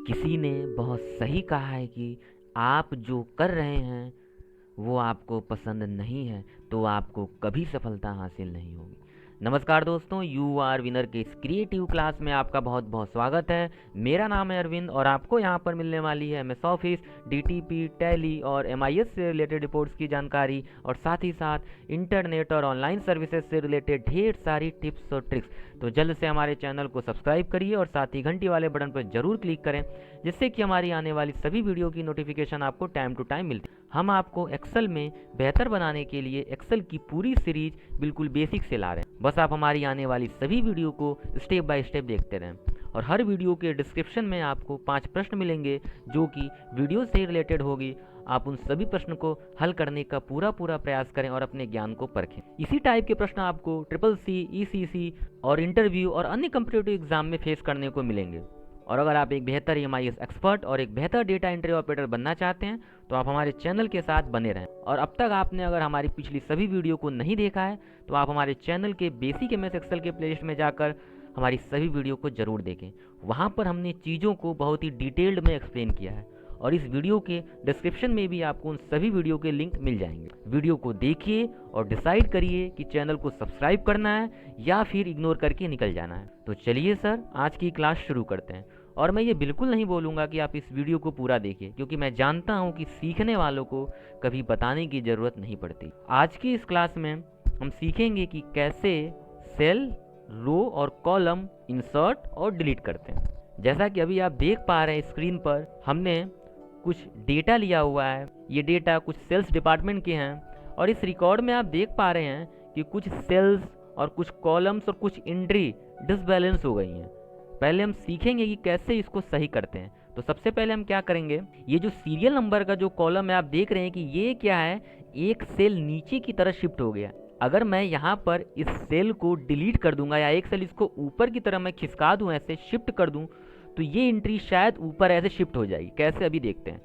किसी ने बहुत सही कहा है कि आप जो कर रहे हैं वो आपको पसंद नहीं है तो आपको कभी सफलता हासिल नहीं होगी। नमस्कार दोस्तों, यू आर विनर के इस क्रिएटिव क्लास में आपका बहुत बहुत स्वागत है। मेरा नाम है अरविंद और आपको यहाँ पर मिलने वाली है एमएस ऑफिस, डीटीपी, टैली और एमआईएस से रिलेटेड रिपोर्ट्स की जानकारी और साथ ही साथ इंटरनेट और ऑनलाइन सर्विसेज से रिलेटेड ढेर सारी टिप्स और ट्रिक्स। तो जल्द से हमारे चैनल को सब्सक्राइब करिए और साथ ही घंटी वाले बटन पर जरूर क्लिक करें, जिससे कि हमारी आने वाली सभी वीडियो की नोटिफिकेशन आपको टाइम टू टाइम मिलती है। हम आपको एक्सेल में बेहतर बनाने के लिए एक्सेल की पूरी सीरीज बिल्कुल बेसिक से ला रहे हैं। बस आप हमारी आने वाली सभी वीडियो को स्टेप बाय स्टेप देखते रहें और हर वीडियो के डिस्क्रिप्शन में आपको 5 प्रश्न मिलेंगे जो कि वीडियो से रिलेटेड होगी। आप उन सभी प्रश्न को हल करने का पूरा प्रयास करें और अपने ज्ञान को परखें। इसी टाइप के प्रश्न आपको CCC, ECC और इंटरव्यू और अन्य कॉम्पिटिटिव एग्जाम में फेस करने को मिलेंगे। और अगर आप एक बेहतर एमआईएस एक्सपर्ट और एक बेहतर डेटा एंट्री ऑपरेटर बनना चाहते हैं तो आप हमारे चैनल के साथ बने रहें। और अब तक आपने अगर हमारी पिछली सभी वीडियो को नहीं देखा है तो आप हमारे चैनल के बेसिक एमएस एक्सेल के प्लेलिस्ट में जाकर हमारी सभी वीडियो को जरूर देखें। वहाँ पर हमने चीज़ों को बहुत ही डिटेल्ड में एक्सप्लेन किया है और इस वीडियो के डिस्क्रिप्शन में भी आपको उन सभी वीडियो के लिंक मिल जाएंगे। वीडियो को देखिए और डिसाइड करिए कि चैनल को सब्सक्राइब करना है या फिर इग्नोर करके निकल जाना है। तो चलिए सर, आज की क्लास शुरू करते हैं। और मैं ये बिल्कुल नहीं बोलूँगा कि आप इस वीडियो को पूरा देखिए, क्योंकि मैं जानता हूँ कि सीखने वालों को कभी बताने की ज़रूरत नहीं पड़ती। आज की इस क्लास में हम सीखेंगे कि कैसे सेल, रो और कॉलम इंसर्ट और डिलीट करते हैं। जैसा कि अभी आप देख पा रहे हैं स्क्रीन पर, हमने कुछ डेटा लिया हुआ है। ये डेटा कुछ सेल्स डिपार्टमेंट के हैं और इस रिकॉर्ड में आप देख पा रहे हैं कि कुछ सेल्स और कुछ कॉलम्स और कुछ एंट्री डिसबैलेंस हो गई हैं। पहले हम सीखेंगे कि कैसे इसको सही करते हैं। तो सबसे पहले हम क्या करेंगे, ये जो सीरियल नंबर का जो कॉलम है आप देख रहे हैं कि ये क्या है, एक सेल नीचे की तरफ शिफ्ट हो गया। अगर मैं यहाँ पर इस सेल को डिलीट कर दूंगा या एक सेल इसको ऊपर की तरफ मैं खिसका दूं, ऐसे शिफ्ट कर दूं, तो ये एंट्री शायद ऊपर ऐसे शिफ्ट हो जाएगी। कैसे, अभी देखते हैं।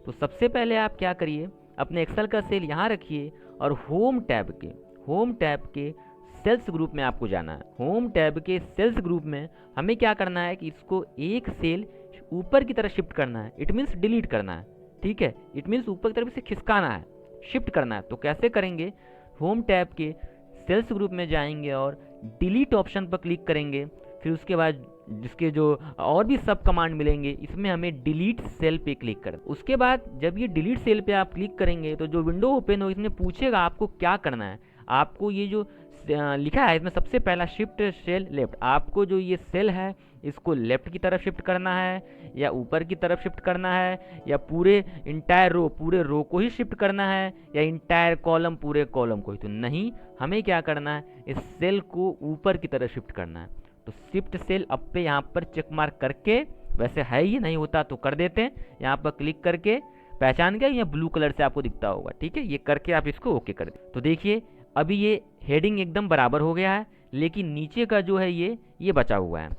तो सबसे पहले आप क्या करिए, अपने एक्सेल का सेल यहाँ रखिए और होम टैब के सेल्स ग्रुप में आपको जाना है। होम टैब के सेल्स ग्रुप में हमें क्या करना है कि इसको एक सेल ऊपर की तरफ शिफ्ट करना है। इट मीन्स डिलीट करना है, ठीक है। इट मीन्स ऊपर की तरफ से खिसकाना है, शिफ्ट करना है। तो कैसे करेंगे, होम टैब के सेल्स ग्रुप में जाएंगे और डिलीट ऑप्शन पर क्लिक करेंगे। फिर उसके बाद जिसके जो और भी सब कमांड मिलेंगे, इसमें हमें डिलीट सेल पे क्लिक कर। उसके बाद जब ये डिलीट सेल पे आप क्लिक करेंगे तो जो विंडो ओपन हो, इसमें पूछेगा आपको क्या करना है। आपको ये जो लिखा है इसमें सबसे पहला शिफ्ट सेल लेफ्ट, आपको जो ये सेल है इसको लेफ्ट की तरफ शिफ्ट करना है या ऊपर की तरफ शिफ्ट करना है या पूरे पूरे रो को ही शिफ्ट करना है या इंटायर कॉलम पूरे कॉलम को ही। तो नहीं, हमें क्या करना है, इस सेल को ऊपर की तरफ शिफ्ट करना है। तो शिफ्ट सेल अप पे यहाँ पर चेक मार्क करके, वैसे है ही नहीं होता तो कर देते हैं, यहाँ पर क्लिक करके पहचान गए, यहाँ ब्लू कलर से आपको दिखता होगा, ठीक है। ये करके आप इसको ओके कर दें। तो देखिए अभी ये हेडिंग एकदम बराबर हो गया है, लेकिन नीचे का जो है ये बचा हुआ है।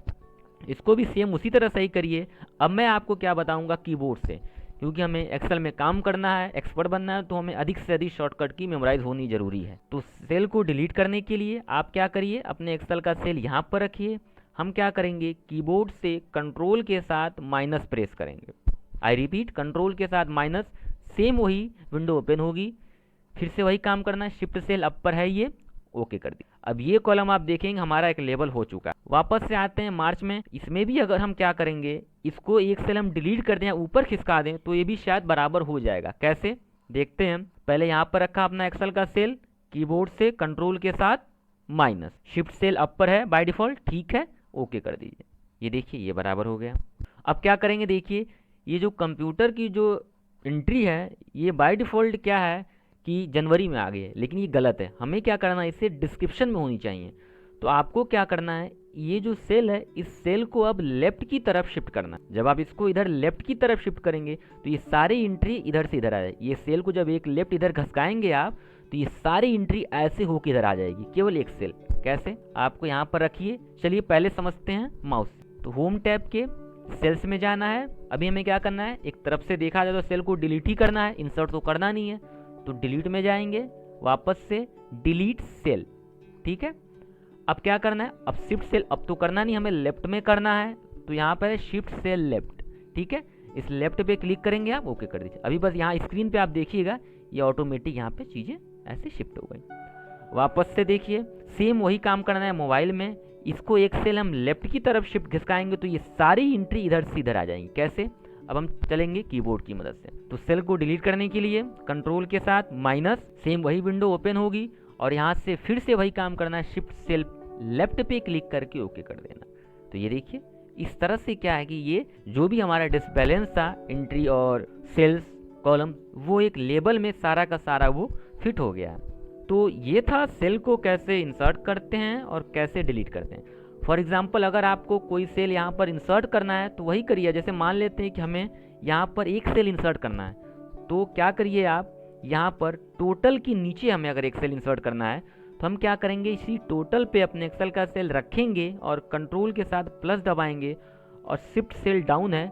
इसको भी सेम उसी तरह सही करिए। अब मैं आपको क्या बताऊंगा कीबोर्ड से, क्योंकि हमें एक्सेल में काम करना है, एक्सपर्ट बनना है, तो हमें अधिक से अधिक शॉर्टकट की मेमोराइज होनी जरूरी है। तो सेल को डिलीट करने के लिए आप क्या करिए, अपने एक्सेल का सेल यहाँ पर रखिए। हम क्या करेंगे, कीबोर्ड से कंट्रोल के साथ माइनस प्रेस करेंगे। आई रिपीट, कंट्रोल के साथ माइनस, सेम वही विंडो ओपन होगी। फिर से वही काम करना है, शिफ्ट सेल अप पर है ये, ओके कर दी। अब ये कॉलम आप देखेंगे हमारा एक लेबल हो चुका है। वापस से आते हैं मार्च में। इसमें भी अगर हम क्या करेंगे, इसको एक सेल हम डिलीट कर दें या ऊपर खिसका दें तो ये भी शायद बराबर हो जाएगा। कैसे, देखते हैं। पहले यहाँ पर रखा अपना एक्सेल का सेल, कीबोर्ड से कंट्रोल के साथ माइनस, शिफ्ट सेल अप पर है बाय डिफॉल्ट, ठीक है, ओके कर दीजिए। ये देखिए ये बराबर हो गया। अब क्या करेंगे, देखिए ये जो कंप्यूटर की जो एंट्री है ये बाय डिफॉल्ट क्या है कि जनवरी में आ गई है, लेकिन ये गलत है। हमें क्या करना है, इसे डिस्क्रिप्शन में होनी चाहिए। तो आपको क्या करना है, ये जो सेल है इस सेल को अब लेफ्ट की तरफ शिफ्ट करना है। जब आप इसको इधर लेफ्ट की तरफ शिफ्ट करेंगे तो ये सारी एंट्री इधर से इधर आ जाएगी। ये सेल को जब एक लेफ्ट इधर घसकाएंगे आप तो ये सारी एंट्री ऐसे होकर इधर आ जाएगी, केवल एक सेल। कैसे, आपको यहाँ पर रखिए। चलिए पहले समझते हैं माउस। तो होम टैब के सेल्स में जाना है। अभी हमें क्या करना है, एक तरफ से देखा जाए तो सेल को डिलीट ही करना है, इंसर्ट तो करना नहीं है। तो डिलीट में जाएंगे, वापस से डिलीट सेल, ठीक है। अब क्या करना है, अब शिफ्ट सेल अब तो करना नहीं, हमें लेफ्ट में करना है। तो यहाँ पर शिफ्ट सेल लेफ्ट, ठीक है, इस लेफ्ट पे क्लिक करेंगे आप, ओके कर दीजिए। अभी बस यहाँ स्क्रीन पे आप देखिएगा ये ऑटोमेटिक यहाँ पे चीज़ें ऐसे शिफ्ट हो गई। वापस से देखिए सेम वही काम करना है मोबाइल में। इसको एक सेल हम लेफ्ट की तरफ शिफ्ट घिसकाएंगे तो ये सारी एंट्री इधर से इधर आ जाएंगी। कैसे? अब हम चलेंगे कीबोर्ड की मदद से। तो सेल को डिलीट करने के लिए कंट्रोल के साथ माइनस, सेम वही विंडो ओपन होगी और यहाँ से फिर से वही काम करना है, शिफ्ट सेल लेफ्ट पे क्लिक करके ओके कर देना। तो ये देखिए इस तरह से क्या है कि ये जो भी हमारा डिसबैलेंस था एंट्री और सेल्स कॉलम, वो एक लेबल में सारा का सारा वो फिट हो गया है। तो ये था सेल को कैसे इंसर्ट करते हैं और कैसे डिलीट करते हैं। फॉर एग्जांपल अगर आपको कोई सेल यहाँ पर इंसर्ट करना है तो वही करिए। जैसे मान लेते हैं कि हमें यहाँ पर एक सेल इंसर्ट करना है, तो क्या करिए आप, यहाँ पर टोटल की नीचे हमें अगर एक सेल इंसर्ट करना है तो हम क्या करेंगे, इसी टोटल पे अपने एक्सेल का सेल रखेंगे और कंट्रोल के साथ प्लस दबाएंगे और शिफ्ट सेल डाउन है,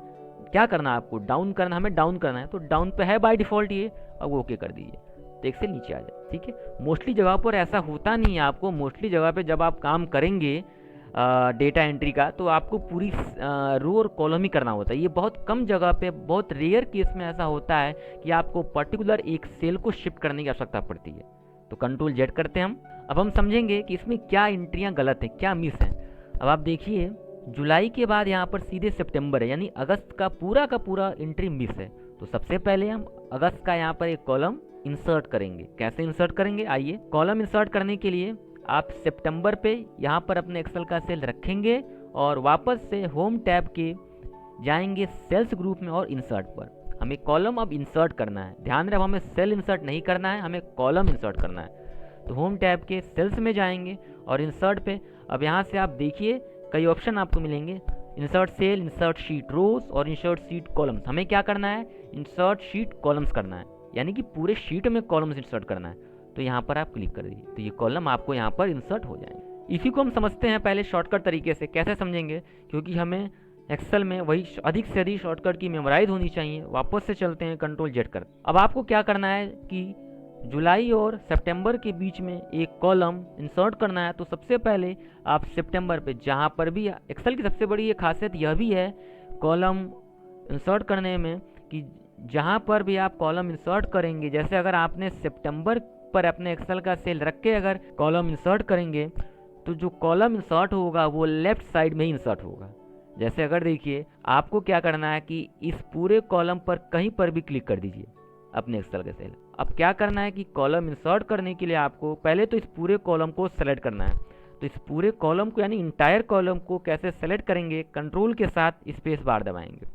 क्या करना है आपको, डाउन करना, हमें डाउन करना है, तो डाउन पे है बाय डिफ़ॉल्ट ये, अब ओके कर दीजिए तो एक सेल नीचे आ जाए। ठीक है, मोस्टली जगह पर ऐसा होता नहीं है आपको। मोस्टली जगह पे जब आप काम करेंगे डेटा एंट्री का तो आपको पूरी रो और कॉलम ही करना होता है। ये बहुत कम जगह पे, बहुत रेयर केस में ऐसा होता है कि आपको पर्टिकुलर एक सेल को शिफ्ट करने की आवश्यकता पड़ती है। तो कंट्रोल जेड करते हैं हम। अब हम समझेंगे कि इसमें क्या एंट्रियाँ गलत हैं, क्या मिस हैं। अब आप देखिए जुलाई के बाद यहाँ पर सीधे सितंबर है, यानी अगस्त का पूरा एंट्री मिस है। तो सबसे पहले हम अगस्त का यहाँ पर एक कॉलम इंसर्ट करेंगे। कैसे इंसर्ट करेंगे, आइए। कॉलम इंसर्ट करने के लिए आप सितंबर पे यहाँ पर अपने एक्सेल का सेल रखेंगे और वापस से होम टैब के जाएंगे सेल्स ग्रुप में और इंसर्ट पर। हमें कॉलम अब इंसर्ट करना है। ध्यान रहे, हमें सेल इंसर्ट नहीं करना है, हमें कॉलम इंसर्ट करना है। तो होम टैब के सेल्स में जाएंगे और इंसर्ट पे अब यहाँ से आप देखिए कई ऑप्शन आपको मिलेंगे, इंसर्ट सेल, इंसर्ट शीट रोज और इंसर्ट शीट कॉलम्स। हमें क्या करना है, इंसर्ट शीट कॉलम्स करना है, यानी कि पूरे शीट में कॉलम्स इंसर्ट करना है। तो यहाँ पर आप क्लिक कर दीजिए तो ये कॉलम आपको यहाँ पर इंसर्ट हो जाएंगे। इसी को हम समझते हैं पहले शॉर्टकट तरीके से। कैसे समझेंगे, क्योंकि हमें एक्सेल में वही अधिक से अधिक शॉर्टकट की मेमोराइज होनी चाहिए। वापस से चलते हैं, कंट्रोल जेड कर। अब आपको क्या करना है कि जुलाई और सितंबर के बीच में एक कॉलम इंसर्ट करना है। तो सबसे पहले आप सितंबर पे, जहाँ पर भी एक्सेल की सबसे बड़ी ये खासियत यह भी है कॉलम इंसर्ट करने में कि जहाँ पर भी आप कॉलम इंसर्ट करेंगे, जैसे अगर आपने सितंबर पर अपने एक्सेल का सेल रख के अगर कॉलम इंसर्ट करेंगे तो जो कॉलम इंसर्ट होगा वो लेफ्ट साइड में ही इंसर्ट होगा। जैसे अगर देखिए आपको क्या करना है कि इस पूरे कॉलम पर कहीं पर भी क्लिक कर दीजिए अपने एक्सेल के सेल। अब क्या करना है कि कॉलम इंसर्ट करने के लिए आपको पहले तो इस पूरे कॉलम को सेलेक्ट करना है। तो इस पूरे कॉलम को यानी इंटायर कॉलम को कैसे सेलेक्ट करेंगे, कंट्रोल के साथ स्पेस बार दबाएंगे।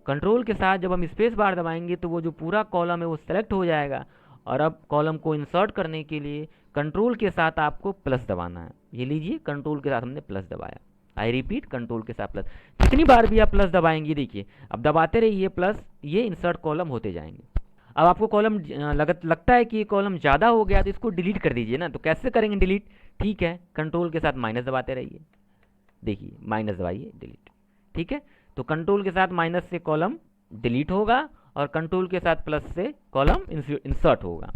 कंट्रोल के साथ जब हम स्पेस बार दबाएंगे तो वो जो पूरा कॉलम है वो सेलेक्ट हो जाएगा। और अब कॉलम को इंसर्ट करने के लिए कंट्रोल के साथ आपको प्लस दबाना है। ये लीजिए, कंट्रोल के साथ हमने प्लस दबाया। आई रिपीट, कंट्रोल के साथ प्लस। जितनी बार भी आप प्लस दबाएंगे, देखिए अब दबाते रहिए प्लस, ये इंसर्ट कॉलम होते जाएंगे। अब आपको कॉलम लगता है कि ये कॉलम ज़्यादा हो गया तो इसको डिलीट कर दीजिए ना। तो कैसे करेंगे डिलीट, ठीक है, कंट्रोल के साथ माइनस दबाते रहिए। देखिए माइनस दबाइए, डिलीट। ठीक है, तो कंट्रोल के साथ माइनस से कॉलम डिलीट होगा और कंट्रोल के साथ प्लस से कॉलम इंसर्ट होगा।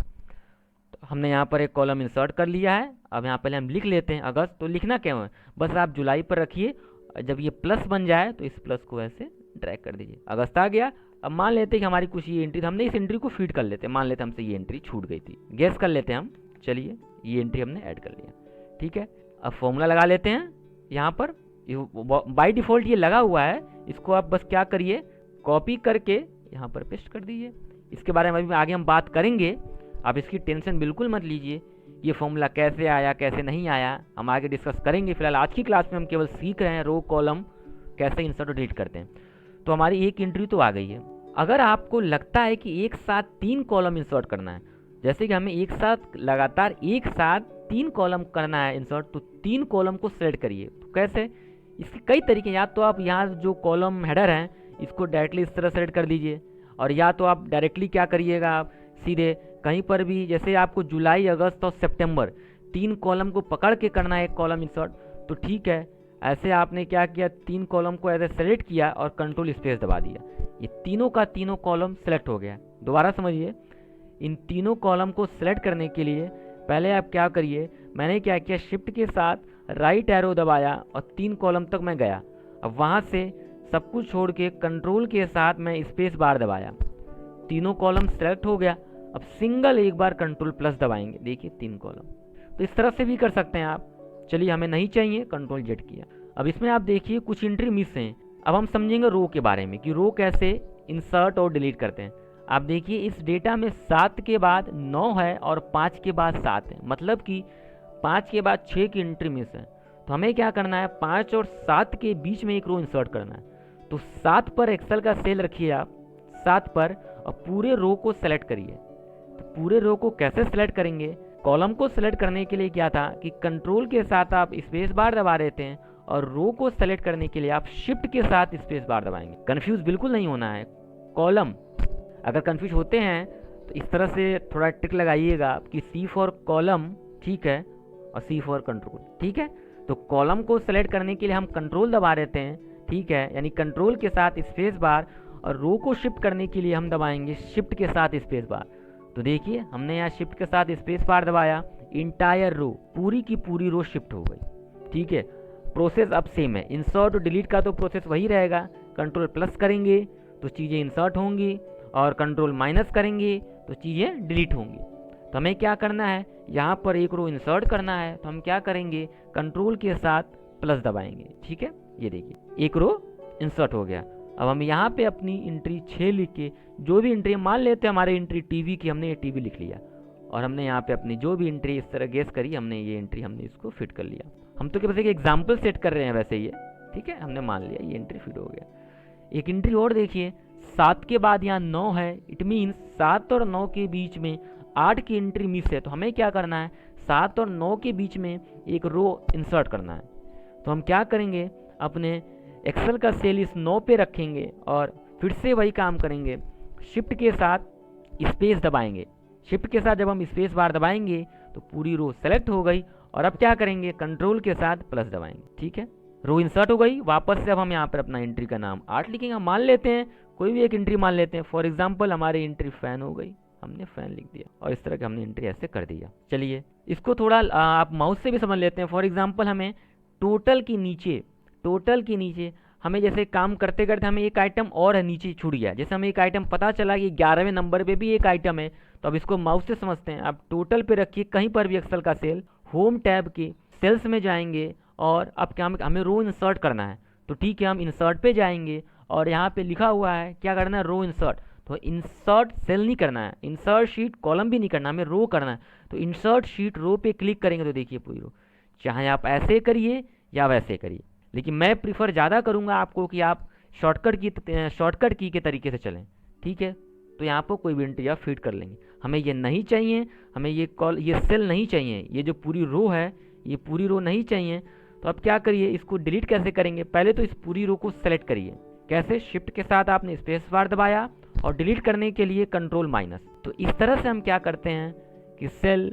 तो हमने यहाँ पर एक कॉलम इंसर्ट कर लिया है। अब यहाँ पहले हम लिख लेते हैं अगस्त। तो लिखना क्यों है, बस आप जुलाई पर रखिए, जब ये प्लस बन जाए तो इस प्लस को ऐसे ड्रैग कर दीजिए। अगस्त आ गया। अब मान लेते हैं कि हमारी कुछ ये एंट्री, हमने इस एंट्री को फीड कर लेते हैं। मान लेते हैं हमसे ये एंट्री छूट गई थी, गैस कर लेते हैं हम। चलिए ये एंट्री हमने ऐड कर लिया, ठीक है। अब फॉर्मूला लगा लेते हैं। यहाँ पर बाय डिफ़ॉल्ट ये लगा हुआ है, इसको आप बस क्या करिए, कॉपी करके यहाँ पर पेस्ट कर दीजिए। इसके बारे में अभी आगे हम बात करेंगे, आप इसकी टेंशन बिल्कुल मत लीजिए। ये फॉर्मूला कैसे आया कैसे नहीं आया हम आगे डिस्कस करेंगे। फिलहाल आज की क्लास में हम केवल सीख रहे हैं रो कॉलम कैसे इंसर्ट और डिलीट करते हैं। तो हमारी एक एंट्री तो आ गई है। अगर आपको लगता है कि एक साथ 3 कॉलम इंसर्ट करना है, जैसे कि हमें एक साथ लगातार एक साथ 3 कॉलम करना है इंसर्ट, तो 3 कॉलम को सेलेक्ट करिए। तो कैसे, इसके कई तरीके। या तो आप यहाँ जो कॉलम हेडर हैं इसको डायरेक्टली इस तरह सेलेक्ट कर दीजिए, और या तो आप डायरेक्टली क्या करिएगा, आप सीधे कहीं पर भी, जैसे आपको जुलाई अगस्त और सितंबर 3 कॉलम को पकड़ के करना है एक कॉलम इंसर्ट, तो ठीक है। ऐसे आपने क्या किया, 3 कॉलम को ऐसे सेलेक्ट किया और कंट्रोल स्पेस दबा दिया, ये तीनों का तीनों कॉलम सेलेक्ट हो गया। दोबारा समझिए, इन तीनों कॉलम को सेलेक्ट करने के लिए पहले आप क्या करिए, मैंने क्या किया, शिफ्ट के साथ राइट एरो दबाया और 3 कॉलम तक मैं गया। अब वहाँ से सब कुछ छोड़ के कंट्रोल के साथ मैं स्पेस बार दबाया, तीनों कॉलम सेलेक्ट हो गया। अब सिंगल एक बार कंट्रोल प्लस दबाएंगे, देखिए 3 कॉलम। तो इस तरह से भी कर सकते हैं आप। चलिए हमें नहीं चाहिए, कंट्रोल जेड किया। अब इसमें आप देखिए कुछ एंट्री मिस हैं। अब हम समझेंगे रो के बारे में कि रो कैसे इंसर्ट और डिलीट करते हैं। आप देखिए इस डेटा में 7 के बाद 9 है और 5 के बाद 7 है, मतलब कि 5 के बाद 6 की एंट्री मिस है। तो हमें क्या करना है, 5 और 7 के बीच में एक रो इंसर्ट करना है। तो 7 पर एक्सेल का सेल रखिए आप, 7 पर, और पूरे रो को सेलेक्ट करिए। तो पूरे रो को कैसे सेलेक्ट करेंगे, कॉलम को सेलेक्ट करने के लिए क्या था कि कंट्रोल के साथ आप स्पेस बार दबा देते हैं, और रो को सेलेक्ट करने के लिए आप शिफ्ट के साथ स्पेस बार दबाएंगे। कंफ्यूज बिल्कुल नहीं होना है। कॉलम अगर कंफ्यूज होते हैं तो इस तरह से थोड़ा ट्रिक लगाइएगा कि C फॉर कॉलम, ठीक है, और C फॉर कंट्रोल, ठीक है। तो कॉलम को सेलेक्ट करने के लिए हम कंट्रोल दबा देते हैं, ठीक है, यानी कंट्रोल के साथ स्पेस बार, और रो को शिफ्ट करने के लिए हम दबाएंगे शिफ्ट के साथ स्पेस बार। तो देखिए हमने यहाँ शिफ्ट के साथ स्पेस बार दबाया, इंटायर रो, पूरी की पूरी रो शिफ्ट हो गई, ठीक है। प्रोसेस अब सेम है, इंसर्ट और डिलीट का तो प्रोसेस वही रहेगा। कंट्रोल प्लस करेंगे तो चीज़ें इंसर्ट होंगी, और कंट्रोल माइनस करेंगे तो चीज़ें डिलीट होंगी। तो हमें क्या करना है, यहाँ पर एक रो इंसर्ट करना है, तो हम क्या करेंगे, कंट्रोल के साथ प्लस दबाएंगे, ठीक है। ये देखिए एक रो इंसर्ट हो गया। अब हम यहाँ पे अपनी एंट्री 6 लिख के, जो भी एंट्री मान लेते हैं हमारी एंट्री टीवी की, हमने ये टीवी लिख लिया, और हमने यहाँ पे अपनी जो भी एंट्री इस तरह गेस करी, हमने ये एंट्री हमने इसको फिट कर लिया। हम तो बस एक एग्जाम्पल सेट कर रहे हैं वैसे ये, ठीक है, हमने मान लिया ये एंट्री फिट हो गया। एक एंट्री और देखिए, 7 के बाद यहाँ 9 है, इट मीन्स 7 और 9 के बीच में 8 की एंट्री मिस है। तो हमें क्या करना है, 7 और 9 के बीच में एक रो इंसर्ट करना है। तो हम क्या करेंगे, अपने एक्सेल का सेल इस 9 पे रखेंगे और फिर से वही काम करेंगे, शिफ्ट के साथ स्पेस दबाएंगे। शिफ्ट के साथ जब हम स्पेस बार दबाएंगे तो पूरी रो सेलेक्ट हो गई, और अब क्या करेंगे, कंट्रोल के साथ प्लस दबाएंगे, ठीक है। रो इंसर्ट हो गई। वापस से अब हम यहाँ पर अपना एंट्री का नाम 8 लिखेंगे। हम मान लेते हैं कोई भी एक एंट्री मान लेते हैं, फॉर एग्जाम्पल हमारी एंट्री फैन हो गई, हमने फैन लिख दिया, और इस तरह की हमने एंट्री ऐसे कर दिया। चलिए इसको थोड़ा आप माउस से भी समझ लेते हैं। फॉर एग्जाम्पल हमें टोटल के नीचे हमें जैसे काम करते करते हमें एक आइटम और है नीचे छूट गया, जैसे हमें एक आइटम पता चला कि 11वें नंबर पे भी एक आइटम है, तो अब इसको माउस से समझते हैं। आप टोटल पे रखिए कहीं पर भी एक्सेल का सेल, होम टैब के सेल्स में जाएंगे, और अब क्या हमें रो इंसर्ट करना है। तो ठीक है, हम इंसर्ट पे जाएंगे, और यहाँ पे लिखा हुआ है क्या करना है, रो इंसर्ट। तो इंसर्ट सेल नहीं करना है, इंसर्ट शीट कॉलम भी नहीं करना, हमें रो करना है। तो इंसर्ट शीट रो पे क्लिक करेंगे तो देखिए पूरी रो, चाहे आप ऐसे करिए या वैसे करिए, लेकिन मैं प्रीफर ज़्यादा करूँगा आपको कि आप शॉर्टकट की के तरीके से चलें, ठीक है। तो यहाँ पर कोई भी एंट्री आप फीड कर लेंगे। हमें ये नहीं चाहिए, हमें ये सेल नहीं चाहिए, ये जो पूरी रो है ये पूरी रो नहीं चाहिए। तो अब क्या करिए, इसको डिलीट कैसे करेंगे, पहले तो इस पूरी रो को सेलेक्ट करिए। कैसे, शिफ्ट के साथ आपने स्पेस बार दबाया, और डिलीट करने के लिए कंट्रोल माइनस। तो इस तरह से हम क्या करते हैं कि सेल,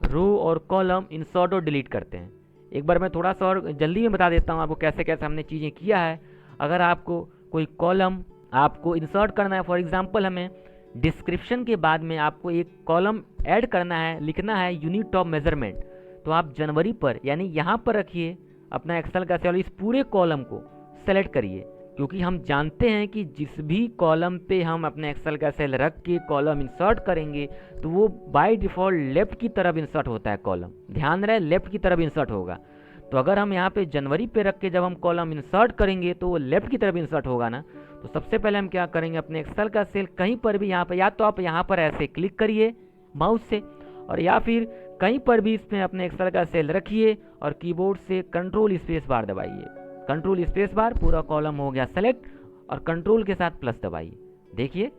रो और कॉलम इंसर्ट और डिलीट करते हैं। एक बार मैं थोड़ा सा और जल्दी में बता देता हूँ आपको कैसे कैसे हमने चीज़ें किया है। अगर आपको कोई कॉलम आपको इंसर्ट करना है, फॉर एग्जांपल हमें डिस्क्रिप्शन के बाद में आपको एक कॉलम ऐड करना है, लिखना है यूनिट ऑफ मेजरमेंट, तो आप जनवरी पर यानी यहाँ पर रखिए अपना एक्सेल का सेल, इस पूरे कॉलम को सेलेक्ट करिए, क्योंकि हम जानते हैं कि जिस भी कॉलम पे हम अपने एक्सेल का सेल रख के कॉलम इंसर्ट करेंगे तो वो बाय डिफ़ॉल्ट लेफ्ट की तरफ इंसर्ट होता है कॉलम, ध्यान रहे लेफ्ट की तरफ इंसर्ट होगा। तो अगर हम यहाँ पे जनवरी पे रख के जब हम कॉलम इंसर्ट करेंगे तो वो लेफ्ट की तरफ इंसर्ट होगा ना। तो सबसे पहले हम क्या करेंगे, अपने एक्सेल का सेल कहीं पर भी यहाँ पर, या तो आप यहाँ पर ऐसे क्लिक करिए माउस से, और या फिर कहीं पर भी इसमें अपने एक्सेल का सेल रखिए और कीबोर्ड से कंट्रोल स्पेस बार दबाइए। कंट्रोल स्पेस बार, पूरा कॉलम हो गया सेलेक्ट, और कंट्रोल के साथ प्लस दबाइए। देखिए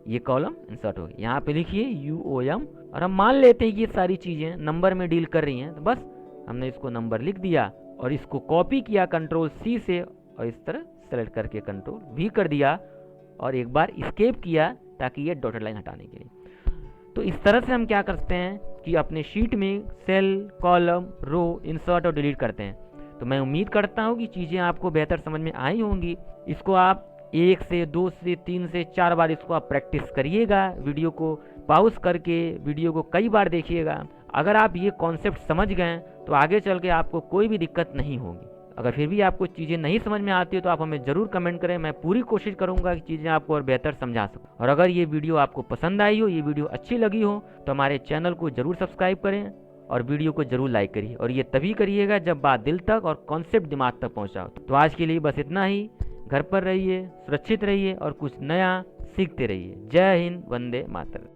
ये कॉलम इंसर्ट हो गया। यहाँ पे लिखिए UOM, और हम मान लेते हैं कि ये सारी चीज़ें नंबर में डील कर रही हैं, तो बस हमने इसको नंबर लिख दिया और इसको कॉपी किया कंट्रोल C से, और इस तरह सेलेक्ट करके कंट्रोल V कर दिया, और एक बार एस्केप किया ताकि ये डॉटेड लाइन हटाने के लिए। तो इस तरह से हम क्या करते हैं कि अपने शीट में सेल, कॉलम, रो इंसर्ट और डिलीट करते हैं। तो मैं उम्मीद करता हूँ कि चीज़ें आपको बेहतर समझ में आई होंगी। इसको आप 1 से 2 से 3 से 4 बार इसको आप प्रैक्टिस करिएगा, वीडियो को पॉज करके वीडियो को कई बार देखिएगा। अगर आप ये कॉन्सेप्ट समझ गए तो आगे चल के आपको कोई भी दिक्कत नहीं होगी। अगर फिर भी आपको चीज़ें नहीं समझ में आती हो तो आप हमें ज़रूर कमेंट करें, मैं पूरी कोशिश करूँगा कि चीज़ें आपको और बेहतर समझा सकूँ। और अगर ये वीडियो आपको पसंद आई हो, ये वीडियो अच्छी लगी हो, तो हमारे चैनल को ज़रूर सब्सक्राइब करें और वीडियो को ज़रूर लाइक करिए। और ये तभी करिएगा जब बात दिल तक और कॉन्सेप्ट दिमाग तक पहुँचा हो। तो आज के लिए बस इतना ही। घर पर रहिए, सुरक्षित रहिए और कुछ नया सीखते रहिए। जय हिंद, वंदे मातरम।